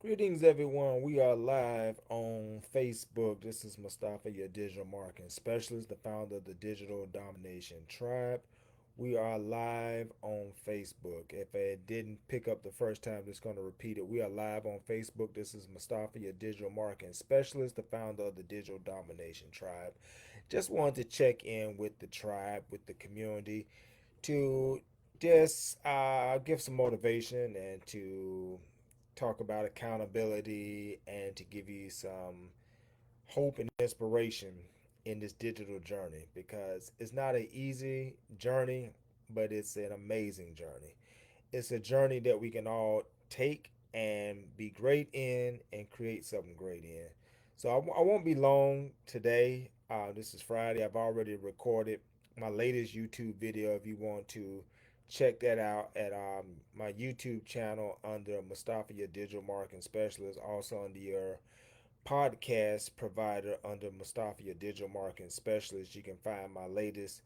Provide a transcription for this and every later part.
Greetings, everyone. We are live on Facebook. This is Mustafa, your digital marketing specialist, the founder of the Digital Domination Tribe. We are live on Facebook. If I didn't pick up the first time, just going to repeat it. We are live on Facebook. This is Mustafa, your digital marketing specialist, the founder of the Digital Domination Tribe. Just wanted to check in with the tribe, with the community, to just give some motivation and to talk about accountability and to give you some hope and inspiration in this digital journey because it's not an easy journey, but it's an amazing journey. It's a journey that we can all take and be great in and create something great in. So I won't be long today. This is Friday. I've already recorded my latest YouTube video. If you want to check that out at my YouTube channel under Mustafa, your digital marketing specialist, also under your podcast provider under Mustafa, your digital marketing specialist. You can find my latest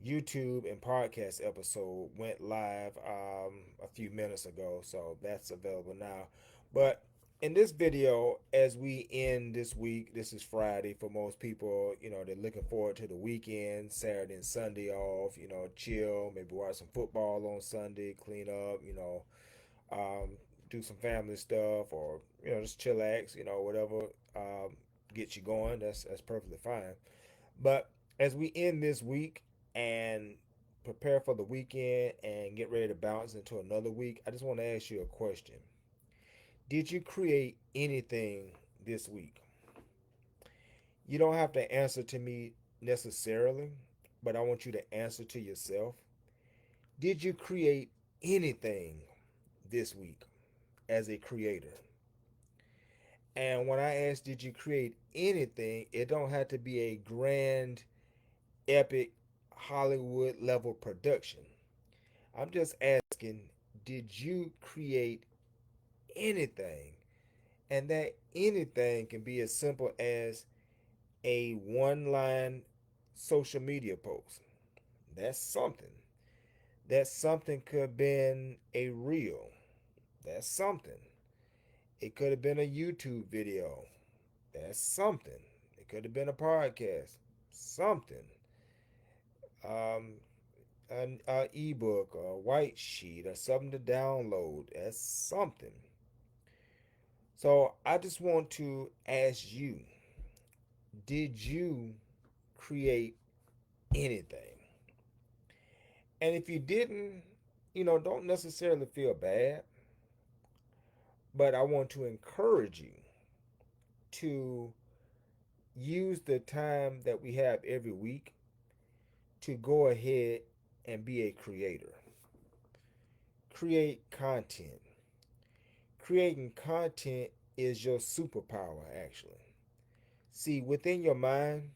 YouTube and podcast episode went live a few minutes ago, so that's available now. But in this video, as we end this week, this is Friday for most people. They're looking forward to the weekend, Saturday and Sunday off. Chill, maybe watch some football on Sunday, clean up. Um, do some family stuff, or just chillax. Whatever gets you going. That's perfectly fine. But as we end this week and prepare for the weekend and get ready to bounce into another week, I just want to ask you a question. Did you create anything this week? You don't have to answer to me necessarily, but I want you to answer to yourself. Did you create anything this week as a creator? And when I ask, did you create anything, it don't have to be a grand, epic, Hollywood level production. I'm just asking, did you create anything? And that anything can be as simple as a one line social media post. That's something. That something could have been a reel. That's something. It could have been a YouTube video. That's something. It could have been a podcast. Something. Um, an ebook, a white sheet, or something to download. That's something. So I just want to ask you, did you create anything? And if you didn't, don't necessarily feel bad, but I want to encourage you to use the time that we have every week to go ahead and be a creator. Create content. Creating content is your superpower, actually. See, within your mind,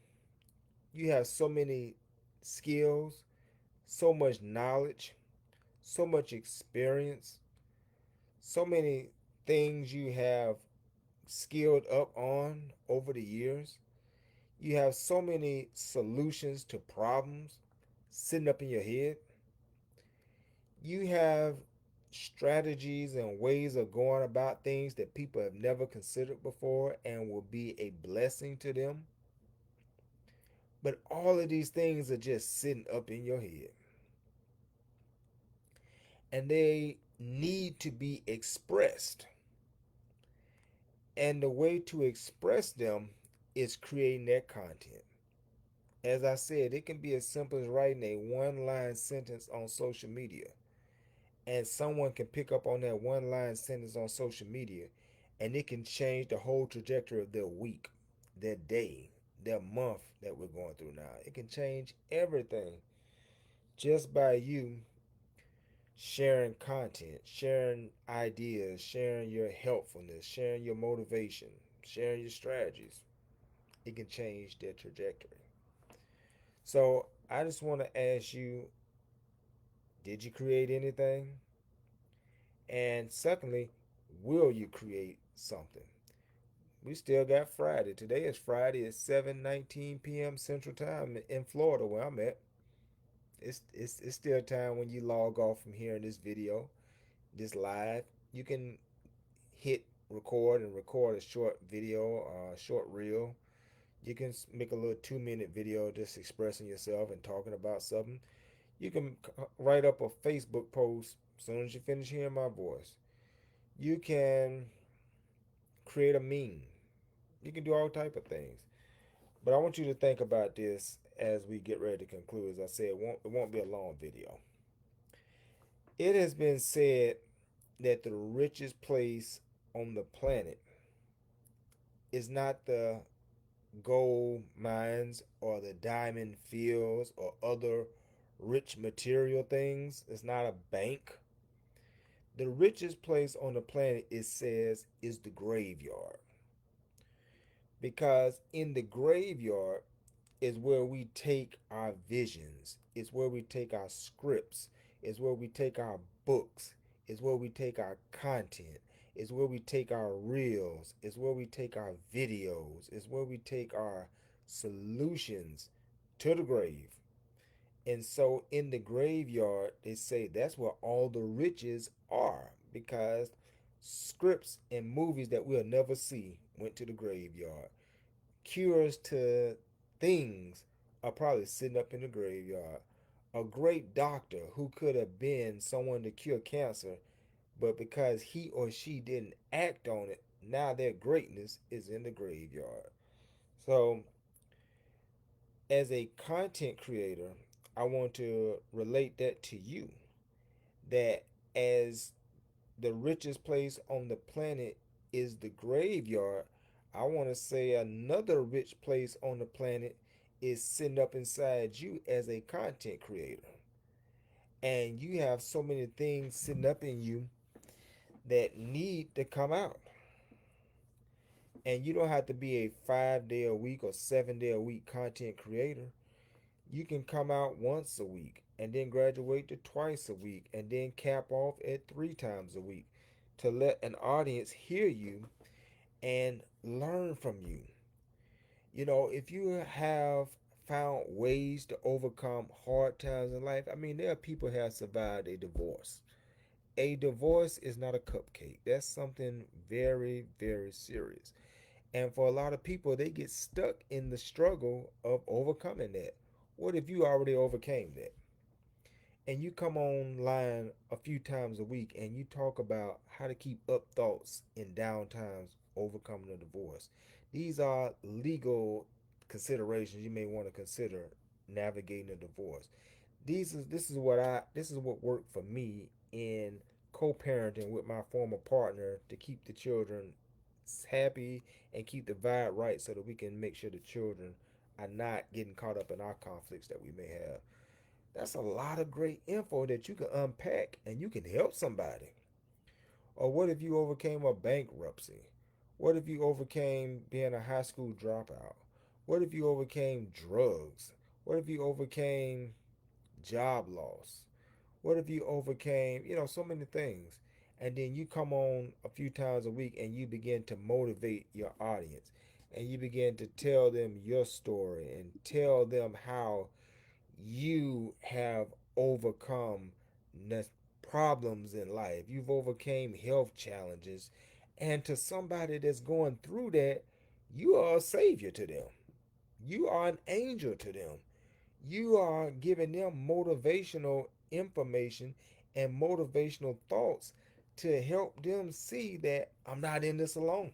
you have so many skills, so much knowledge, so much experience, so many things you have skilled up on over the years. You have so many solutions to problems sitting up in your head. You have strategies and ways of going about things that people have never considered before and will be a blessing to them. But all of these things are just sitting up in your head. And they need to be expressed. And the way to express them is creating that content. As I said, it can be as simple as writing a one line sentence on social media. And someone can pick up on that one line sentence on social media and it can change the whole trajectory of their week, their day, their month that we're going through now. It can change everything just by you sharing content, sharing ideas, sharing your helpfulness, sharing your motivation, sharing your strategies. It can change their trajectory. So I just want to ask you, did you create anything? And secondly, will you create something? We still got Friday. Today is Friday at 7:19 p.m. Central Time in Florida where I'm at. It's still time when you log off from hearing this video, this live. You can hit record a short video, short reel. You can make a little 2 minute video just expressing yourself and talking about something. You can write up a Facebook post as soon as you finish hearing my voice. You can create a meme. You can do all type of things. But I want you to think about this as we get ready to conclude. As I said, it won't be a long video. It has been said that the richest place on the planet is not the gold mines or the diamond fields or other rich material things. It's not a bank. The richest place on the planet, it says, is the graveyard. Because in the graveyard is where we take our visions, it's where we take our scripts, it's where we take our books, it's where we take our content, it's where we take our reels, it's where we take our videos, it's where we take our solutions to the grave. And so in the graveyard, they say that's where all the riches are because scripts and movies that we'll never see went to the graveyard. Cures to things are probably sitting up in the graveyard. A great doctor who could have been someone to cure cancer, but because he or she didn't act on it, now their greatness is in the graveyard. So, as a content creator, I want to relate that to you that as the richest place on the planet is the graveyard, I want to say another rich place on the planet is sitting up inside you as a content creator. And you have so many things sitting up in you that need to come out. And you don't have to be a 5 day a week or 7 day a week content creator. You can come out once a week and then graduate to twice a week and then cap off at 3 times a week to let an audience hear you and learn from you. You know, if you have found ways to overcome hard times in life, I mean, there are people who have survived a divorce. A divorce is not a cupcake. That's something very, very serious. And for a lot of people, they get stuck in the struggle of overcoming that. What if you already overcame that? And you come online a few times a week and you talk about how to keep up thoughts in down times overcoming a divorce. These are legal considerations you may want to consider navigating a divorce. This is what worked for me in co-parenting with my former partner to keep the children happy and keep the vibe right so that we can make sure the children are not getting caught up in our conflicts that we may have. That's a lot of great info that you can unpack and you can help somebody. Or what if you overcame a bankruptcy? What if you overcame being a high school dropout? What if you overcame drugs? What if you overcame job loss? What if you overcame, so many things? And then you come on a few times a week and you begin to motivate your audience and you begin to tell them your story and tell them how you have overcome problems in life. You've overcame health challenges. And to somebody that's going through that, you are a savior to them. You are an angel to them. You are giving them motivational information and motivational thoughts to help them see that I'm not in this alone.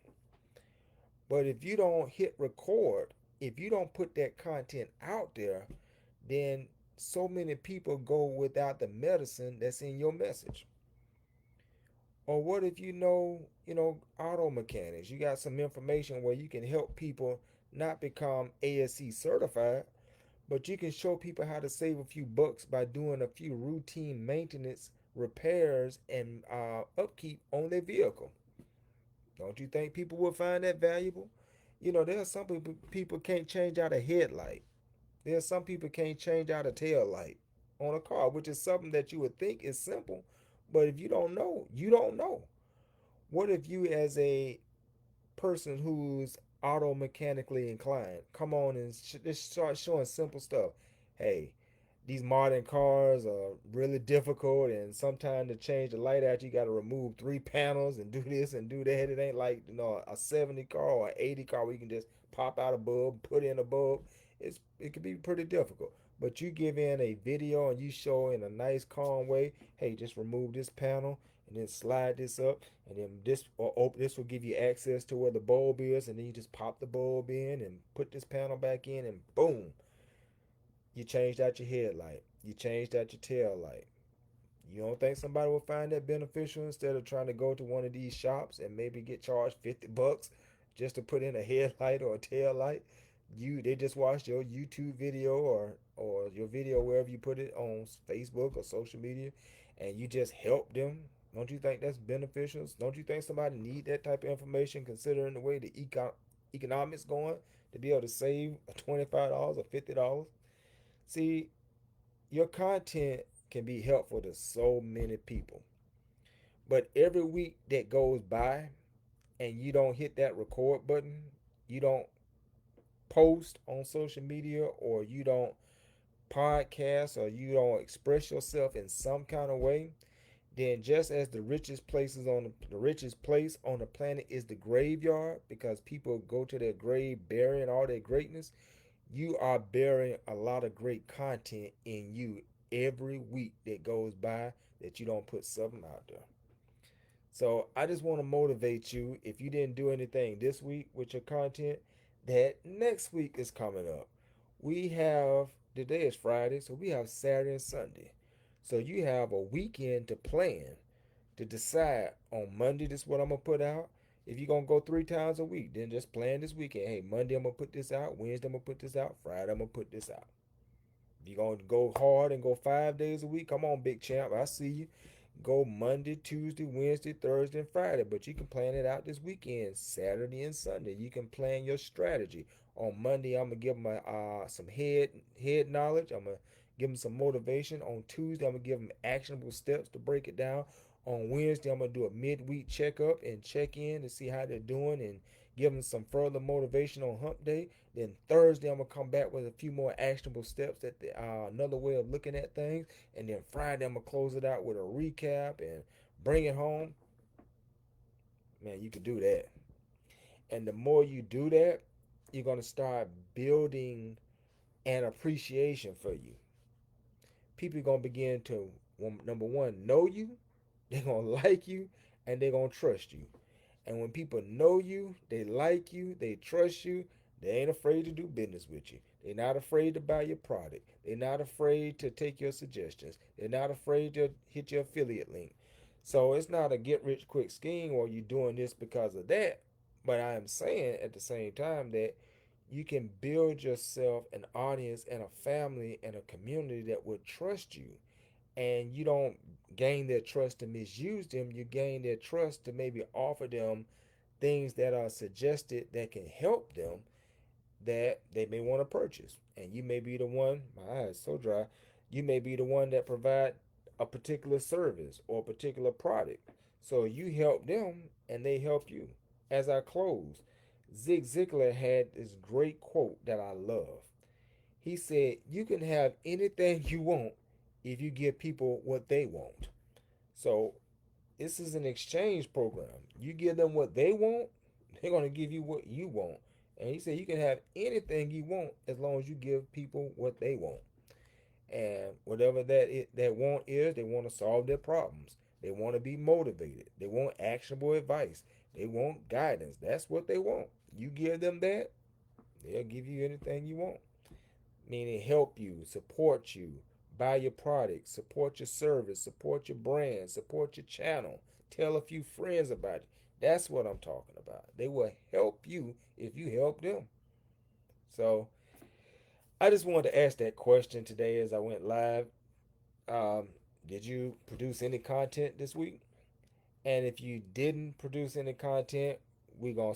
But if you don't hit record, if you don't put that content out there, then so many people go without the medicine that's in your message. Or what if auto mechanics? You got some information where you can help people not become ASC certified, but you can show people how to save a few bucks by doing a few routine maintenance, repairs, and upkeep on their vehicle. Don't you think people will find that valuable? There are some people can't change out a headlight. There's some people can't change out a tail light on a car, which is something that you would think is simple, but if you don't know, you don't know. What if you, as a person who's auto mechanically inclined, come on and just start showing simple stuff? Hey, these modern cars are really difficult, and sometimes to change the light out, you got to remove three panels and do this and do that. It ain't like, a 70 car or 80 car where you can just pop out a bulb, put in a bulb. It can be pretty difficult. But you give in a video and you show in a nice calm way, hey, just remove this panel and then slide this up, and then this will give you access to where the bulb is, and then you just pop the bulb in and put this panel back in, and boom, you changed out your headlight. You changed out your tail light. You don't think somebody will find that beneficial instead of trying to go to one of these shops and maybe get charged $50 just to put in a headlight or a tail light? They just watched your YouTube video or your video wherever you put it on Facebook or social media, and you just help them. Don't you think that's beneficial? Don't you think somebody need that type of information considering the way the economics going to be able to save $25 or $50? See, your content can be helpful to so many people. But every week that goes by and you don't hit that record button, you don't post on social media, or you don't podcast, or you don't express yourself in some kind of way, then just as the richest place on the planet is the graveyard, because people go to their grave burying all their greatness, you are burying a lot of great content in you every week that goes by that you don't put something out there. So I just want to motivate you, if you didn't do anything this week with your content, that next week is coming up. We have, today is Friday, so we have Saturday and Sunday. So you have a weekend to plan, to decide on Monday, this is what I'm going to put out. If you're going to go 3 times a week, then just plan this weekend. Hey, Monday I'm going to put this out. Wednesday I'm going to put this out. Friday I'm going to put this out. If you're going to go hard and go 5 days a week, come on, big champ. I see you. Go Monday, Tuesday, Wednesday, Thursday, and Friday. But you can plan it out this weekend, Saturday and Sunday. You can plan your strategy. On Monday, I'm gonna give them some head knowledge. I'm gonna give them some motivation. On Tuesday, I'm gonna give them actionable steps to break it down. On Wednesday, I'm gonna do a midweek checkup and check in to see how they're doing and give them some further motivation on Hump Day. Then Thursday, I'm gonna come back with a few more actionable steps, that another way of looking at things. And then Friday, I'm gonna close it out with a recap and bring it home. Man, you can do that. And the more you do that, you're gonna start building an appreciation for you. People are gonna begin to, number one, know you. They're gonna like you, and they're gonna trust you. And when people know you, they like you, they trust you, they ain't afraid to do business with you. They're not afraid to buy your product. They're not afraid to take your suggestions. They're not afraid to hit your affiliate link. So it's not a get rich quick scheme or you doing this because of that. But I am saying at the same time that you can build yourself an audience and a family and a community that would trust you. And you don't gain their trust to misuse them. You gain their trust to maybe offer them things that are suggested that can help them, that they may want to purchase. And you may be the one, my eyes so dry, you may be the one that provide a particular service or a particular product. So you help them and they help you. As I close, Zig Ziglar had this great quote that I love. He said, you can have anything you want if you give people what they want. So this is an exchange program. You give them what they want, they're going to give you what you want. And he said you can have anything you want as long as you give people what they want. And whatever that want is, they want to solve their problems. They want to be motivated. They want actionable advice. They want guidance. That's what they want. You give them that, they'll give you anything you want. Meaning help you, support you, buy your product, support your service, support your brand, support your channel, tell a few friends about it. That's what I'm talking about. They will help you if you help them. So I just wanted to ask that question today as I went live. Um, did you produce any content this week? And if you didn't produce any content, we're gonna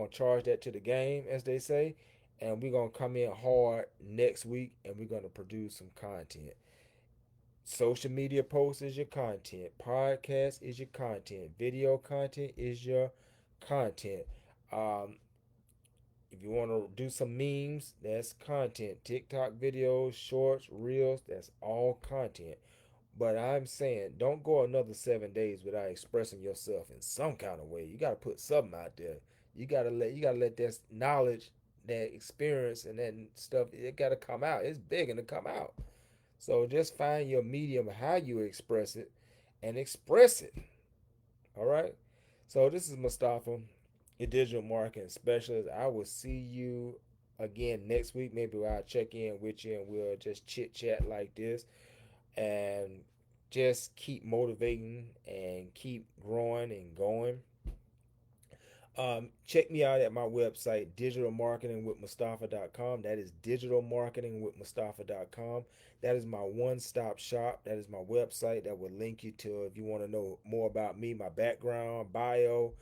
charge that to the game, as they say, and we're gonna come in hard next week and we're gonna produce some content. Social media posts is your content, podcast is your content, video content is your content. Um, If you want to do some memes, that's content. TikTok videos, shorts, reels, that's all content. But I'm saying, don't go another 7 days without expressing yourself in some kind of way. You got to put something out there. You gotta let that knowledge, that experience, and that stuff. It got to come out. It's begging to come out. So just find your medium, how you express it, and express it. All right. So this is Mustafa, your digital marketing specialist. I will see you again next week. Maybe I'll check in with you and we'll just chit chat like this and just keep motivating and keep growing and going. Check me out at my website, digitalmarketingwithmustafa.com. That is digitalmarketingwithmustafa.com. That is my one stop shop. That is my website that will link you to, if you want to know more about me, my background, bio,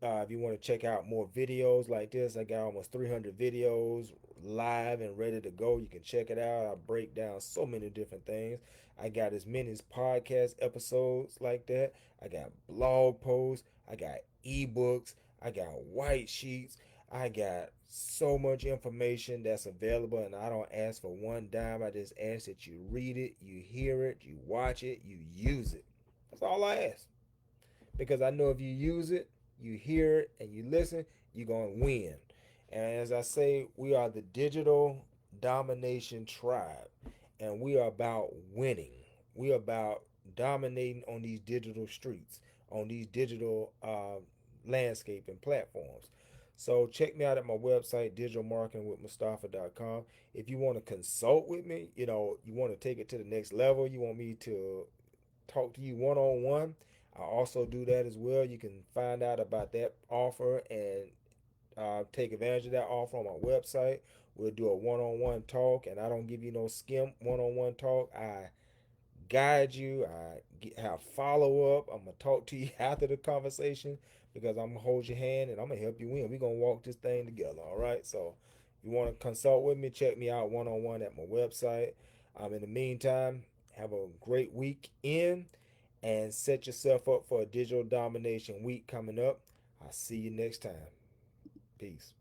if you want to check out more videos like this, I got almost 300 videos live and ready to go. You can check it out. I break down so many different things. I got as many as podcast episodes like that. I got blog posts. I got ebooks. I got white sheets. I got so much information that's available, and I don't ask for one dime. I just ask that you read it, you hear it, you watch it, you use it. That's all I ask, because I know if you use it, you hear it, and you listen, you're going to win. And as I say, we are the digital domination tribe, and we are about winning. We are about dominating on these digital streets, on these digital landscape and platforms. So check me out at my website, digitalmarketingwithmustafa.com. If you want to consult with me, you want to take it to the next level, you want me to talk to you one on one, I also do that as well. You can find out about that offer and take advantage of that offer on my website. We'll do a one on one talk, and I don't give you no skim one on one talk. I guide you. I have follow up. I'm gonna talk to you after the conversation because I'm gonna hold your hand and I'm gonna help you win. We're gonna walk this thing together. All right. So if you want to consult with me, check me out one on one at my website. In the meantime, have a great weekend and set yourself up for a digital domination week coming up. I'll see you next time. Peace.